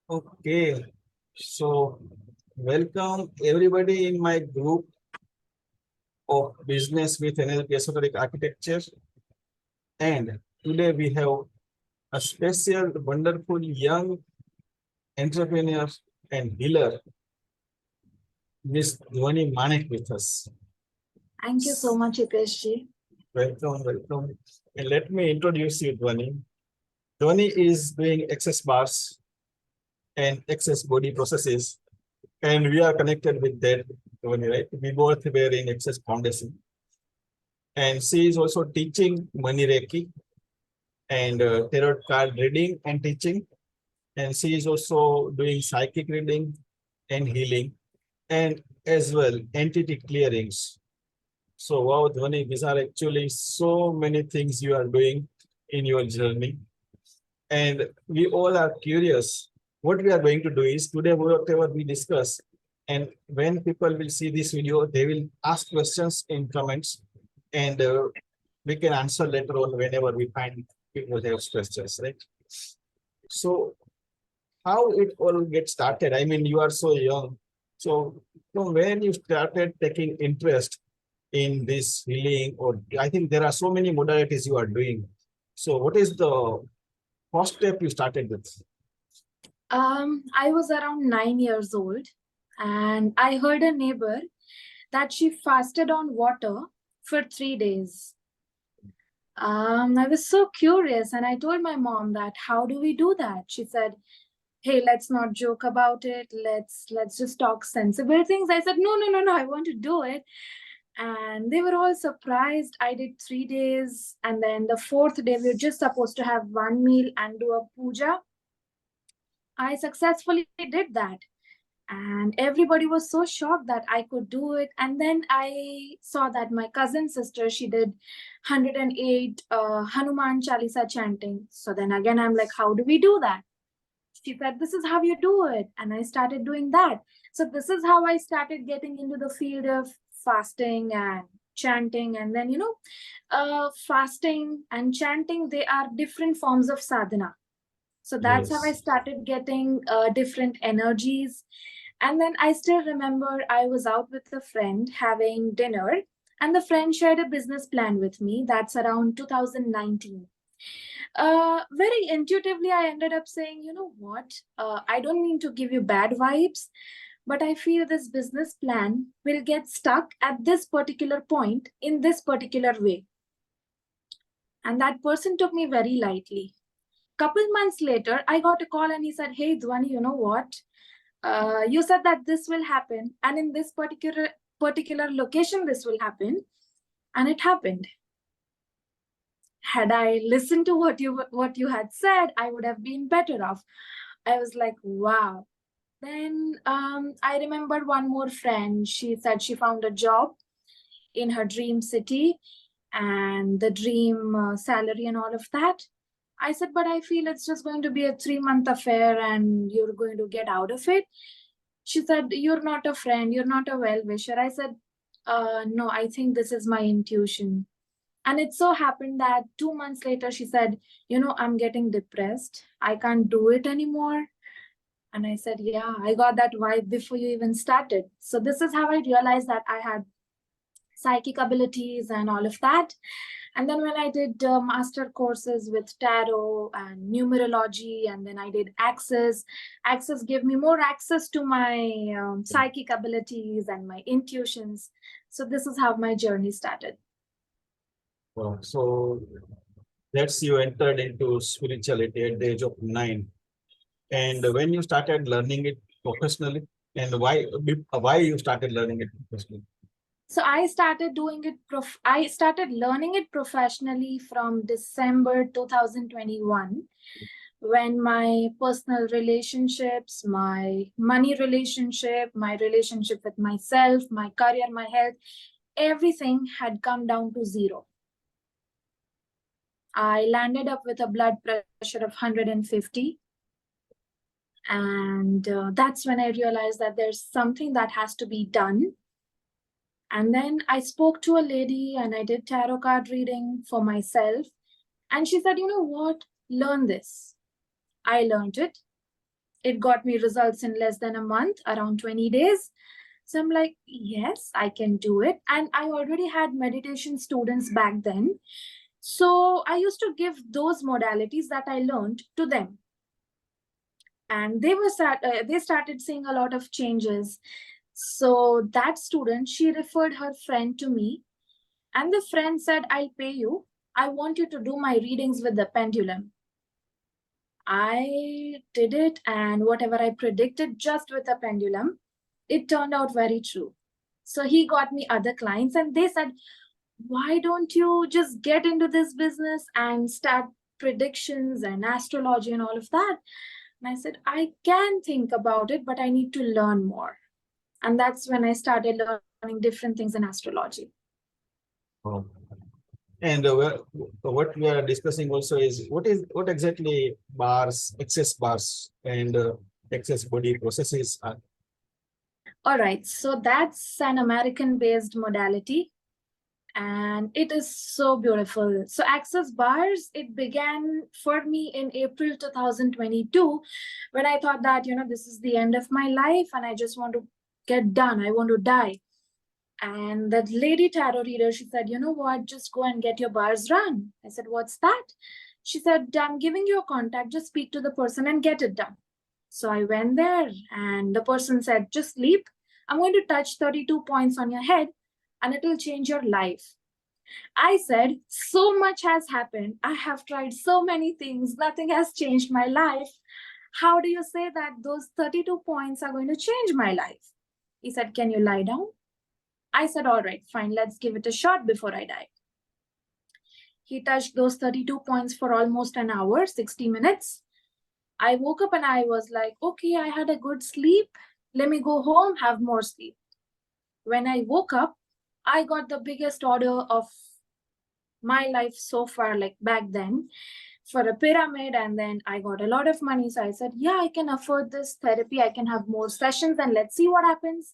Okay, so welcome everybody in my group of business with NLP Esoteric Architecture. And today we have a special, wonderful young entrepreneur and healer, Ms Dhwani Manek with us. Thank you so much, Hitesh. Welcome, welcome. And let me introduce you, Dhwani. Dhwani is doing excess bars and excess body processes, and we are connected with that, Dhwani, right? We both were in excess foundation. And she is also teaching money reiki and tarot card reading and teaching. And she is also doing psychic reading and healing, and as well entity clearings. So wow, Dhwani, these are actually so many things you are doing in your journey. And we all are curious. What we are going to do is today, whatever we discuss, and when people will see this video, they will ask questions in comments, and we can answer later on whenever we find people have questions, right? So how it all get started? I mean, you are so young. So from when you started taking interest in this healing, or I think there are so many modalities you are doing. So what is the first step you started with? I was around 9 years old, and I heard a neighbor that she fasted on water for 3 days. I was so curious, and I told my mom that how do we do that? She said, "Hey, let's not joke about it. Let's just talk sensible things." I said, "No, I want to do it." And they were all surprised. I did 3 days, and then the fourth day we were just supposed to have one meal and do a puja. I successfully did that, and everybody was so shocked that I could do it. And then I saw that my cousin sister, she did 108 Hanuman Chalisa chanting. So then again, I'm like, how do we do that? She said, this is how you do it. And I started doing that. So this is how I started getting into the field of fasting and chanting. And then, fasting and chanting, they are different forms of sadhana. So that's how I started getting different energies. And then I still remember I was out with a friend having dinner, and the friend shared a business plan with me. That's around 2019. Very intuitively, I ended up saying, you know what? I don't mean to give you bad vibes, but I feel this business plan will get stuck at this particular point in this particular way. And that person took me very lightly. Couple months later, I got a call and he said, "Hey, Dhwani, you know what? You said that this will happen, and in this particular location, this will happen," and it happened. Had I listened to what you had said, I would have been better off. I was like, wow. Then I remembered one more friend. She said she found a job in her dream city and the dream salary and all of that. I said, but I feel it's just going to be a 3-month affair and you're going to get out of it. She said, you're not a friend, you're not a well-wisher. I said, no, I think this is my intuition. And it so happened that 2 months later, she said, I'm getting depressed. I can't do it anymore. And I said, yeah, I got that vibe before you even started. So this is how I realized that I had psychic abilities and all of that. And then when I did master courses with tarot and numerology, and then I did access gave me more access to my psychic abilities and my intuitions. So this is how my journey started. Wow. So that's you entered into spirituality at the age of 9. And when you started learning it professionally, and why you started learning it professionally? So I started learning it professionally from December 2021, when my personal relationships, my money relationship, my relationship with myself, my career, my health, everything had come down to zero. I landed up with a blood pressure of 150. And that's when I realized that there's something that has to be done. And then I spoke to a lady and I did tarot card reading for myself. And she said, you know what? Learn this. I learned it. It got me results in less than a month, around 20 days. So I'm like, yes, I can do it. And I already had meditation students back then. So I used to give those modalities that I learned to them. And they started seeing a lot of changes. So that student, she referred her friend to me. And the friend said, I'll pay you. I want you to do my readings with the pendulum. I did it, and whatever I predicted just with a pendulum, it turned out very true. So he got me other clients, and they said, why don't you just get into this business and start predictions and astrology and all of that? And I said, I can think about it, but I need to learn more. And that's when I started learning different things in astrology. Oh. And what we are discussing also is what exactly bars, excess bars, and excess body processes are. All right, so that's an American-based modality, and it is so beautiful. So access bars, it began for me in April 2022, when I thought that, this is the end of my life and I just want to get done. I want to die. And that lady tarot reader, she said, you know what, just go and get your bars run. I said, what's that? She said, I'm giving you a contact, just speak to the person and get it done. So I went there and the person said, just sleep. I'm going to touch 32 points on your head and it will change your life. I said, so much has happened. I have tried so many things. Nothing has changed my life. How do you say that those 32 points are going to change my life? He said, can you lie down? I said, all right, fine, let's give it a shot before I die. He touched those 32 points for almost an hour, 60 minutes. I woke up and I was like, okay, I had a good sleep. Let me go home, have more sleep. When I woke up, I got the biggest order of my life so far, like back then, for a pyramid. And then I got a lot of money. So I said, yeah, I can afford this therapy. I can have more sessions and let's see what happens.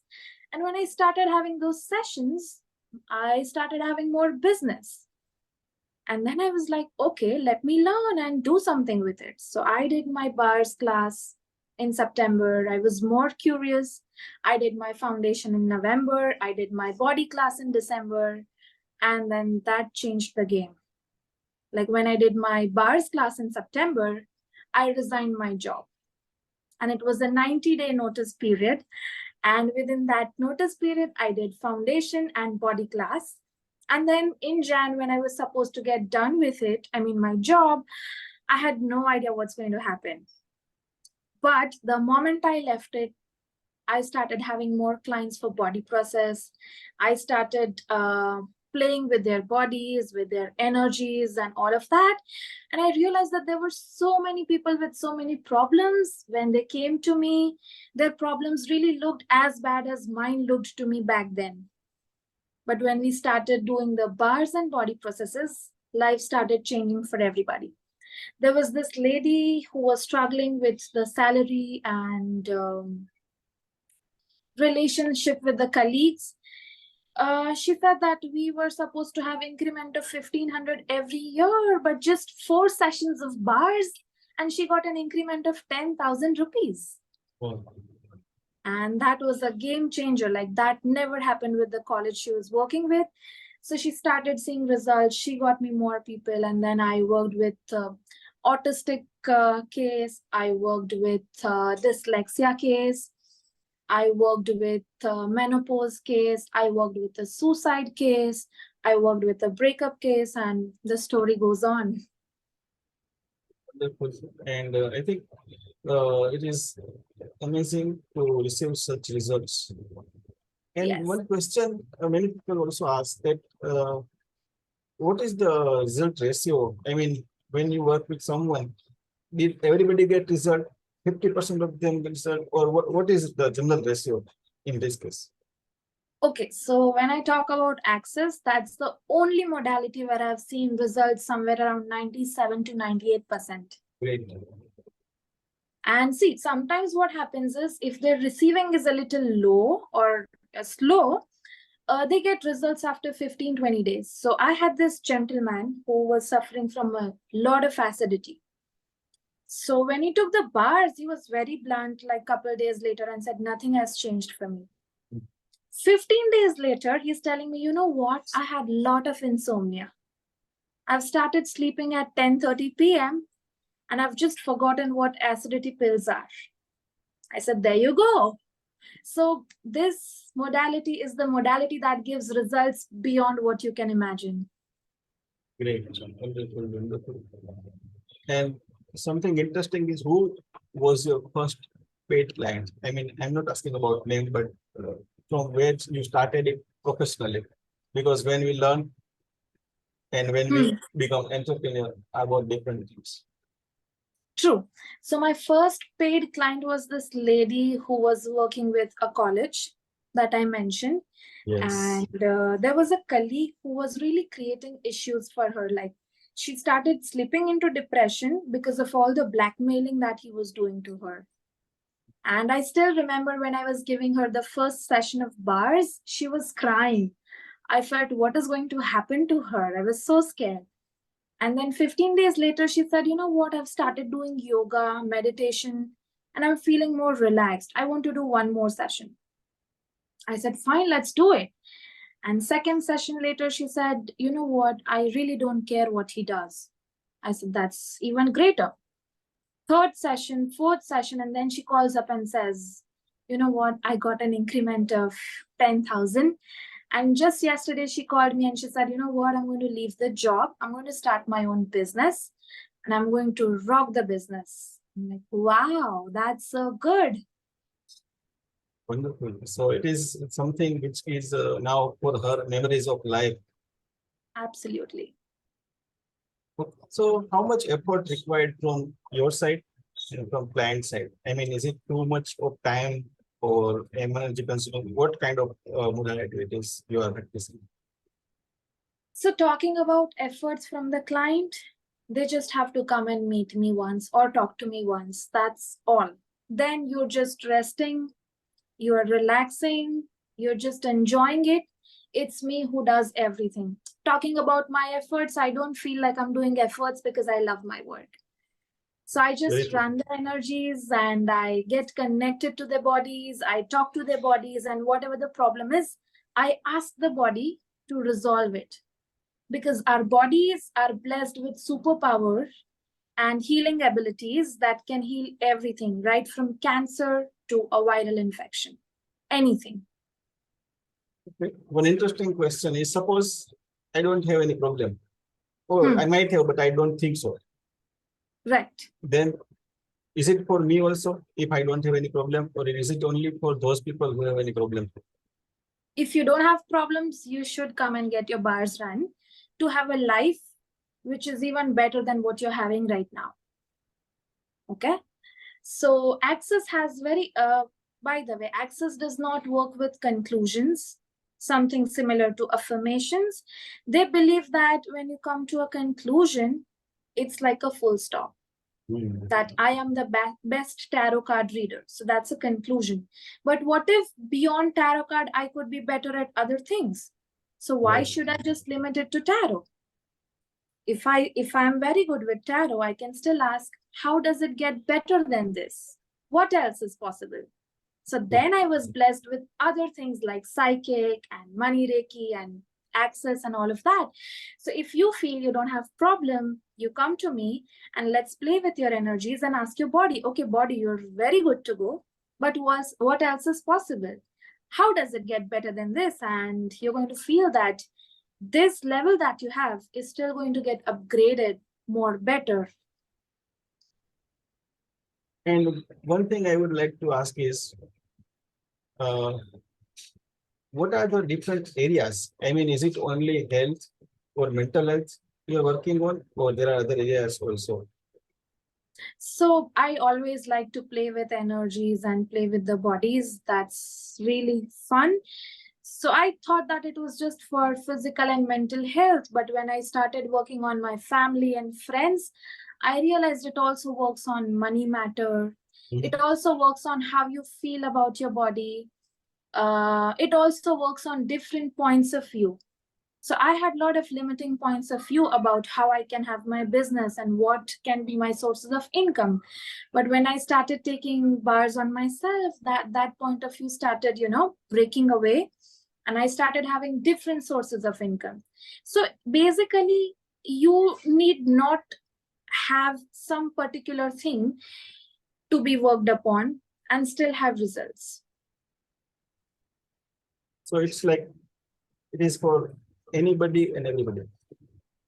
And when I started having those sessions, I started having more business. And then I was like, okay, let me learn and do something with it. So I did my bars class in September. I was more curious. I did my foundation in November. I did my body class in December. And then that changed the game. Like when I did my bars class in September, I resigned my job. And it was a 90-day notice period. And within that notice period, I did foundation and body class. And then in Jan, when I was supposed to get done with it, my job, I had no idea what's going to happen. But the moment I left it, I started having more clients for body process. I started playing with their bodies, with their energies and all of that. And I realized that there were so many people with so many problems. When they came to me, their problems really looked as bad as mine looked to me back then. But when we started doing the bars and body processes, life started changing for everybody. There was this lady who was struggling with the salary and relationship with the colleagues. She said that we were supposed to have increment of 1,500 every year, but just 4 sessions of bars, and she got an increment of 10,000 rupees. Oh. And that was a game changer. Like that never happened with the college she was working with. So she started seeing results. She got me more people. And then I worked with autistic case. I worked with dyslexia case. I worked with menopause case. I worked with a suicide case. I worked with a breakup case, and the story goes on. Wonderful. And I think it is amazing to receive such results. And Yes. one question many people also ask that what is the result ratio? When you work with someone, did everybody get result? 50% of them get result, or what is the general ratio in this case? Okay, so when I talk about access, that's the only modality where I've seen results somewhere around 97 to 98%. Great. And see, sometimes what happens is if their receiving is a little low or slow, they get results after 15, 20 days. So I had this gentleman who was suffering from a lot of acidity. So when he took the bars, he was very blunt, like a couple of days later, and said, nothing has changed for me. 15 days later, he's telling me, you know what? I had a lot of insomnia. I've started sleeping at 10:30 p.m. and I've just forgotten what acidity pills are. I said, there you go. So this modality is the modality that gives results beyond what you can imagine. Great. Wonderful, wonderful. And something interesting is, who was your first paid client? I mean, I'm not asking about name, but from where you started it professionally. Because when we learn and when we become entrepreneur about different things. True. So my first paid client was this lady who was working with a college that I mentioned. Yes. And there was a colleague who was really creating issues for her. Like, she started slipping into depression because of all the blackmailing that he was doing to her. And I still remember when I was giving her the first session of bars, she was crying. I felt, what is going to happen to her? I was so scared. And then 15 days later, she said, you know what? I've started doing yoga, meditation, and I'm feeling more relaxed. I want to do one more session. I said, fine, let's do it. And second session later, she said, you know what? I really don't care what he does. I said, that's even greater. Third session, fourth session, and then she calls up and says, you know what? I got an increment of 10,000. And just yesterday, she called me and she said, you know what? I'm going to leave the job. I'm going to start my own business and I'm going to rock the business. I'm like, wow, that's so good. Wonderful. So it is something which is now for her memories of life. Absolutely. So how much effort required from your side and from client side? I mean, is it too much of time or energy consuming? What kind of modality it is you are practicing? So talking about efforts from the client, they just have to come and meet me once or talk to me once. That's all. Then you're just resting, you're relaxing, you're just enjoying it. It's me who does everything. Talking about my efforts, I don't feel like I'm doing efforts because I love my work. So I just run the energies and I get connected to their bodies. I talk to their bodies, and whatever the problem is, I ask the body to resolve it. Because our bodies are blessed with superpower and healing abilities that can heal everything, right from cancer to a viral infection, anything. Okay. One interesting question is, suppose I don't have any problem. Oh, I might have, but I don't think so. Right. Then is it for me also if I don't have any problem, or is it only for those people who have any problem? If you don't have problems, you should come and get your bars run to have a life which is even better than what you're having right now. Okay. So Access has by the way, Access does not work with conclusions, something similar to affirmations. They believe that when you come to a conclusion, it's like a full stop. That I am the best tarot card reader. So that's a conclusion. But what if beyond tarot card, I could be better at other things? So why should I just limit it to tarot? If I'm very good with tarot, I can still ask, how does it get better than this? What else is possible? So then I was blessed with other things like psychic and money reiki and Access and all of that. So if you feel you don't have problem, you come to me and let's play with your energies and ask your body, okay, body, you're very good to go, but what else is possible? How does it get better than this? And you're going to feel that this level that you have is still going to get upgraded more better. And one thing I would like to ask is, what are the different areas? I mean, is it only health or mental health you are working on, or there are other areas also? So I always like to play with energies and play with the bodies. That's really fun. So I thought that it was just for physical and mental health. But when I started working on my family and friends, I realized it also works on money matter. It also works on how you feel about your body. It also works on different points of view. So I had a lot of limiting points of view about how I can have my business and what can be my sources of income. But when I started taking bars on myself, that point of view started, breaking away, and I started having different sources of income. So basically, you need not have some particular thing to be worked upon and still have results. So it's like it is for anybody and everybody.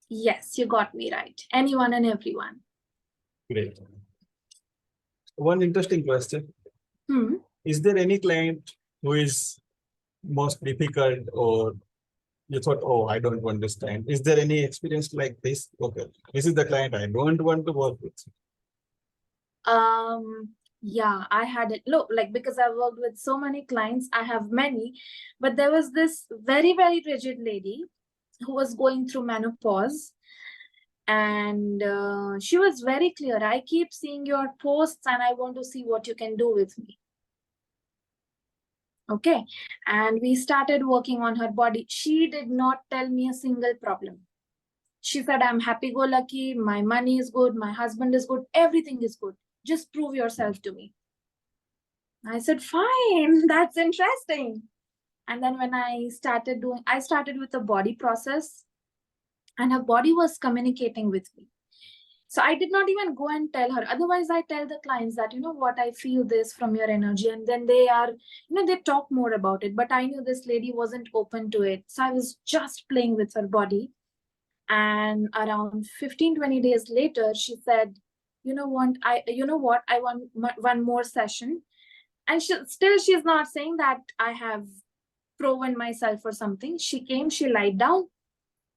Yes, you got me right. Anyone and everyone. Great. One interesting question. Hmm. Is there any client who is most difficult, or you thought, oh, I don't understand? Is there any experience like this? Okay, this is the client I don't want to work with. Yeah, I had it. Look, like, because I've worked with so many clients, I have many, but there was this very, very rigid lady who was going through menopause. And she was very clear. I keep seeing your posts and I want to see what you can do with me. Okay. And we started working on her body. She did not tell me a single problem. She said, I'm happy-go-lucky. My money is good. My husband is good. Everything is good. Just prove yourself to me. I said, fine, that's interesting. And then when I started with the body process, and her body was communicating with me. So I did not even go and tell her. Otherwise, I tell the clients that, what, I feel this from your energy. And then they are, they talk more about it. But I knew this lady wasn't open to it. So I was just playing with her body. And around 15, 20 days later, she said, you know what, I want one more session. And she's not saying that I have proven myself or something. She came, she lied down,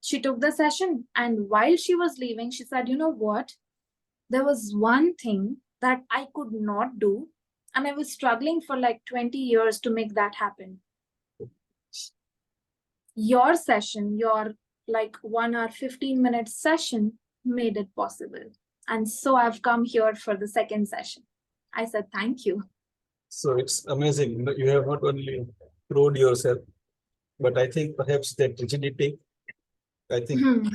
she took the session. And while she was leaving, she said, you know what? There was one thing that I could not do. And I was struggling for like 20 years to make that happen. Your session, your like 1 hour, 15-minute session made it possible. And so I've come here for the second session. I said, thank you. So it's amazing. You have not only proved yourself, but I think perhaps that rigidity,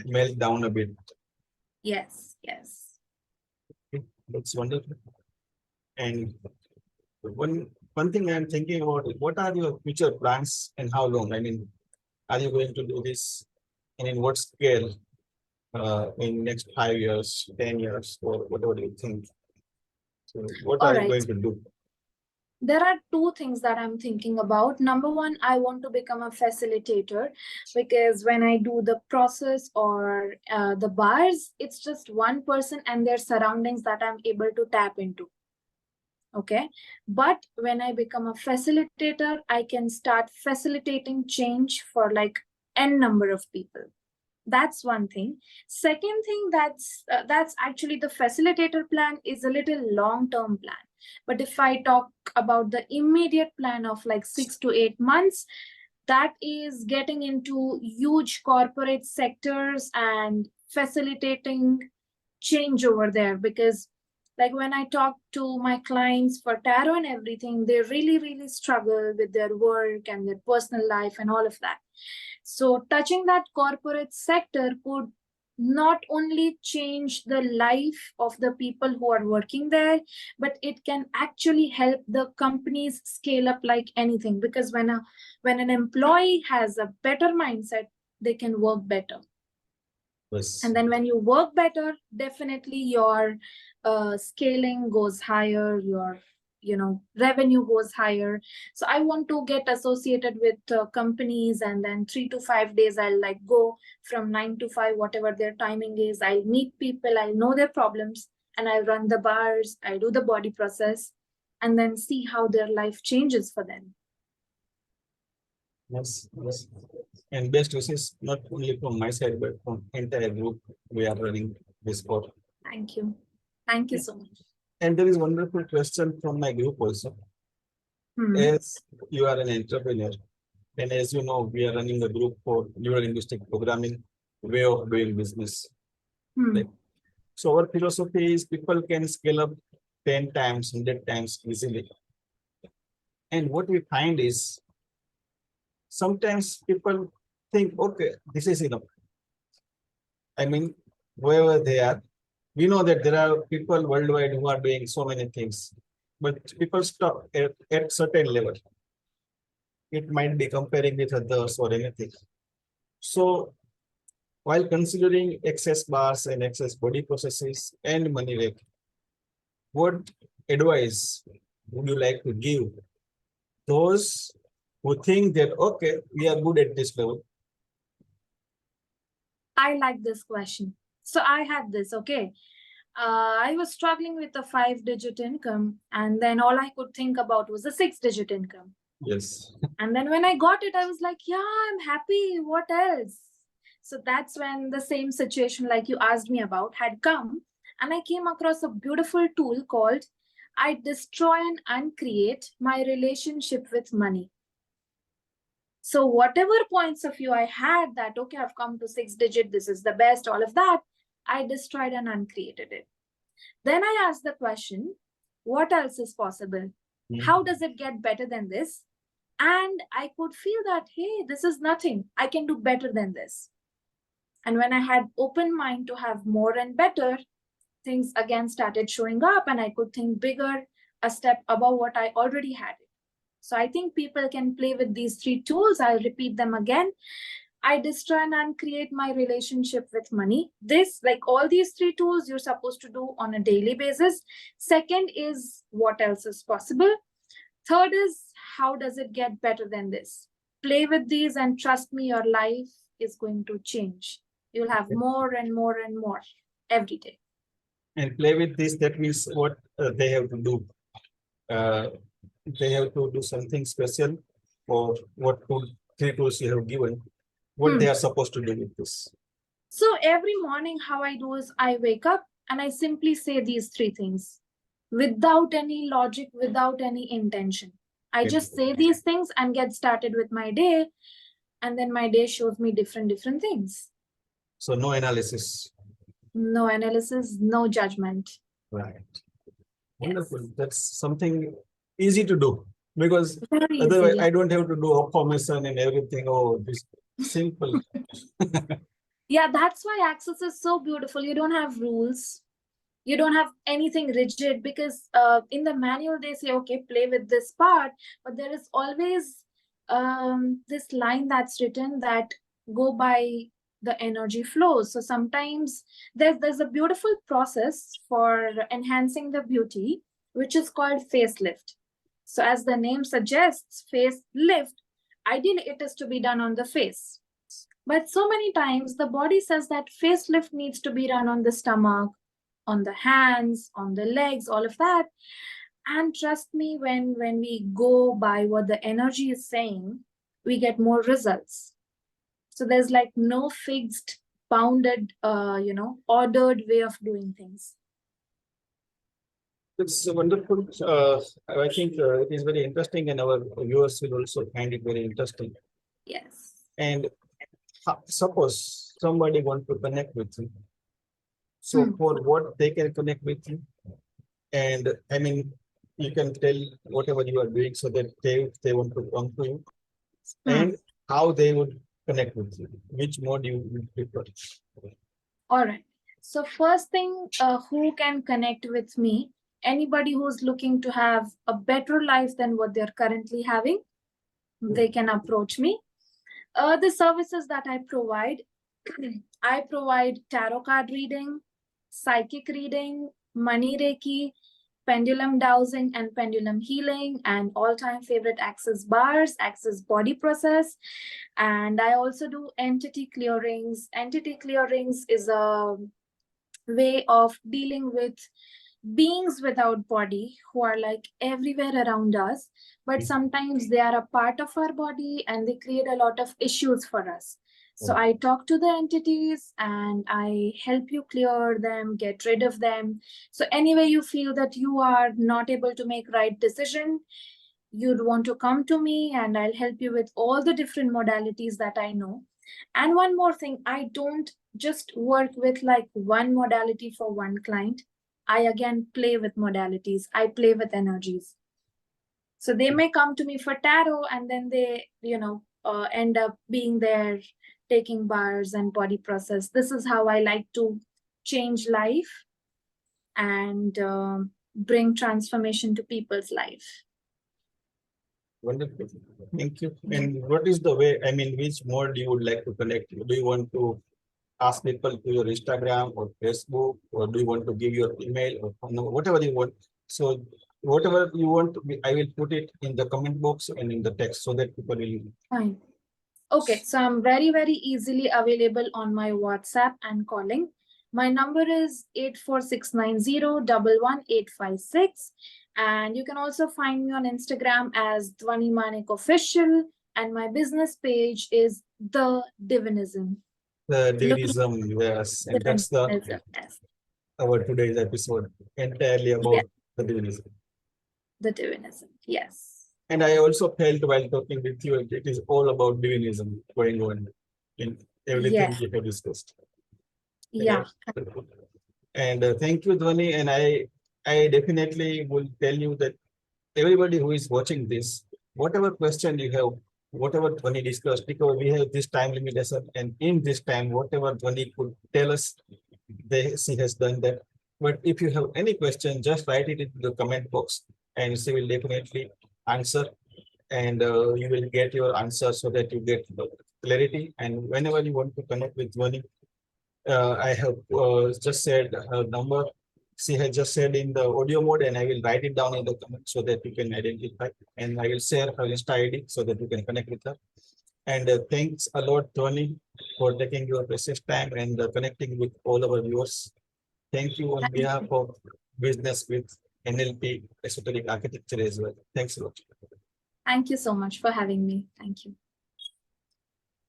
melt down a bit. Yes. That's wonderful. And one thing I'm thinking about is, what are your future plans and how long? I mean, are you going to do this, and in what scale, in next 5 years, 10 years, or whatever you think? So what All are you right. going to do? There are two things that I'm thinking about. Number one, I want to become a facilitator, because when I do the process or the bars, it's just one person and their surroundings that I'm able to tap into. Okay. But when I become a facilitator, I can start facilitating change for like n number of people. That's one thing. Second thing, that's actually the facilitator plan is a little long-term plan. But if I talk about the immediate plan of like 6 to 8 months, that is getting into huge corporate sectors and facilitating change over there. Because like when I talk to my clients for tarot and everything, they really, really struggle with their work and their personal life and all of that. So touching that corporate sector could not only change the life of the people who are working there, but it can actually help the companies scale up like anything. Because when an employee has a better mindset, they can work better. Yes. And then when you work better, definitely your scaling goes higher, your revenue goes higher. So I want to get associated with companies, and then 3 to 5 days I'll like go from 9 to 5, whatever their timing is. I'll meet people, I'll know their problems, and I'll run the bars, I do the body process, and then see how their life changes for them. Yes. And best wishes, not only from my side, but from entire group we are running this for. Thank you. Thank you so much. And there is one wonderful question from my group also. As you are an entrepreneur, and as you know, we are running a group for Neuro-Linguistic programming, way of doing business. Right? So our philosophy is people can scale up 10 times, 100 times easily. And what we find is sometimes people think, okay, this is enough. I mean, wherever they are, we know that there are people worldwide who are doing so many things, but people stop at certain level. It might be comparing with others or anything. So while considering excess bars and excess body processes and money rate, what advice would you like to give those who think that, okay, we are good at this level? I like this question. So I had this, okay. I was struggling with a 5-digit income, and then all I could think about was a 6-digit income. Yes. And then when I got it, I was like, yeah, I'm happy. What else? So that's when the same situation, like you asked me about, had come. And I came across a beautiful tool called I Destroy and Uncreate My Relationship with Money. So whatever points of view I had that, okay, I've come to 6-digit, this is the best, all of that, I destroyed and uncreated it. Then I asked the question, what else is possible? How does it get better than this? And I could feel that, hey, this is nothing. I can do better than this. And when I had open mind to have more and better, things again started showing up, and I could think bigger, a step above what I already had. So I think people can play with these 3 tools. I'll repeat them again. I destroy and uncreate my relationship with money. This, like all these 3 tools, you're supposed to do on a daily basis. Second is what else is possible. Third is how does it get better than this? Play with these and trust me, your life is going to change. You'll have more and more and more every day. And play with this, that means what they have to do. They have to do something special for what 3 tools you have given, what they are supposed to do with this. So every morning, how I do is I wake up and I simply say these 3 things without any logic, without any intention. I just say these things and get started with my day. And then my day shows me different things. So no analysis. No analysis, no judgment. Right. Yes. Wonderful. That's something easy to do, because Very otherwise easy. I don't have to do affirmation and everything. Oh, this simple. Yeah, that's why Access is so beautiful. You don't have rules. You don't have anything rigid, because in the manual they say, okay, play with this part, but there is always this line that's written that go by the energy flows. So sometimes there's a beautiful process for enhancing the beauty, which is called facelift. So as the name suggests, facelift, ideally it is to be done on the face. But so many times the body says that facelift needs to be done on the stomach, on the hands, on the legs, all of that. And trust me, when we go by what the energy is saying, we get more results. So there's like no fixed, bounded, ordered way of doing things. It's wonderful. I think it is very interesting, and our viewers will also find it very interesting. Yes. And suppose somebody want to connect with you. So for what they can connect with you, and I mean, you can tell whatever you are doing so that they want to come to you, and how they would connect with you, which mode you would prefer. All right. So first thing, who can connect with me? Anybody who's looking to have a better life than what they're currently having, they can approach me. The services that I provide, I provide tarot card reading, psychic reading, money reiki, pendulum dowsing and pendulum healing, and all-time favorite Access bars, Access body process. And I also do entity clearings. Entity clearings is a way of dealing with beings without body who are like everywhere around us, but sometimes they are a part of our body and they create a lot of issues for us. So I talk to the entities and I help you clear them, get rid of them. So anyway, you feel that you are not able to make right decision, you'd want to come to me and I'll help you with all the different modalities that I know. And one more thing, I don't just work with like one modality for one client. I again play with modalities. I play with energies. So they may come to me for tarot and then they, end up being there taking bars and body process. This is how I like to change life and bring transformation to people's life. Wonderful. Thank you. And what is the way, I mean, which mode you would like to connect? Do you want to ask people to your Instagram or Facebook, or do you want to give your email or whatever you want? So whatever you want, I will put it in the comment box and in the text so that people will. Fine. Okay, so I'm very, very easily available on my WhatsApp and calling. My number is 84690 and you can also find me on Instagram as Dhwani Manek Official, and my business page is The Divinism. The Divinism, yes, and that's the yes. our today's episode entirely about the Divinism. The Divinism, yes. And I also felt while talking with you, it is all about Divinism going on in everything we have discussed. Yeah. And thank you, Dhwani. And I definitely will tell you that everybody who is watching this, whatever question you have, whatever Dhwani discussed, because we have this time limitation, and in this time, whatever Dhwani could tell us, she has done that. But if you have any question, just write it in the comment box, and she will definitely answer, and you will get your answer so that you get clarity. And whenever you want to connect with Dhwani, I have just said her number. She has just said in the audio mode, and I will write it down in the comments so that you can identify. And I will share her Insta ID so that you can connect with her. And thanks a lot, Dhwani, for taking your precious time and connecting with all our viewers. Thank you on behalf of Business with NLP Esoteric Architecture as well. Thanks a lot. Thank you so much for having me. Thank you.